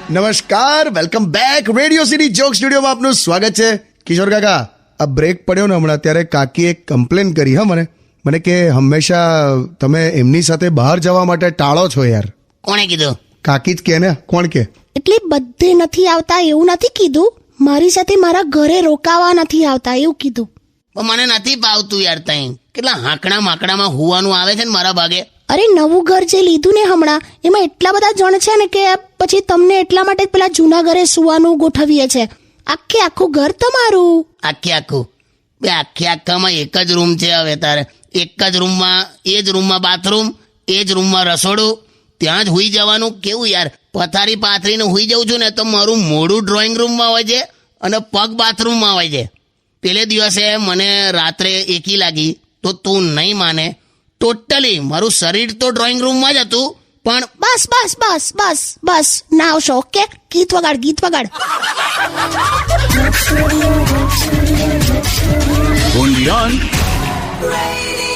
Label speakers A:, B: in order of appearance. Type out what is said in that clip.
A: નમસ્કાર, welcome back. Radio city joke સ્ટુડિયોમાં આપનું સ્વાગત છે. કિશોર કાકા, આ બ્રેક પડ્યો ને હમણાં, ત્યારે કાકીએ એક કમ્પ્લેન કરી મને કે હંમેશા તમે એમની સાથે બહાર જવા માટે ટાળો છો યાર.
B: કોણે કીધું?
A: કાકી જ કે ને, કોણ કે?
C: એટલે બધે નથી આવતા એવું નથી કીધું, મારી સાથે મારા ઘરે રોકાવા નથી આવતા એવું કીધું.
B: પણ મને નથી ભાવતું યાર. તઈ કેટલા હાંકડા માકડામાં હુવાનું આવે છે ને મારા ભાગે.
C: અરે નવું ઘર જે લીધું ને હમણાં, એમાં એટલા બધા જણ છે ને કે પછી તમને એટલા માટે જ પેલા જૂના ઘરે સુવાનું ગોઠવીએ છે. આખું ઘર તમારું.
B: આખામાં એક જ રૂમ છે. હવે તારે એક જ રૂમમાં, એ જ રૂમમાં બાથરૂમ, એ જ રૂમમાં રસોડું, ત્યાં જ હુઈ જવાનું. કેવું યાર, પથારી પાથરીને હુઈ જઉં છું ને તો મારું મોઢું ડ્રોઈંગ રૂમમાં હોય છે અને પગ બાથરૂમમાં હોય છે. પેલે દિવસે મને રાત્રે એકી લાગી તો તું નહીં માને, ટોટલી મારું શરીર તો ડ્રોઈંગ રૂમમાં જ હતું, પણ
C: બસ ના આવશો. ઓકે, ગીત વગાડ.
D: Only on
E: Radio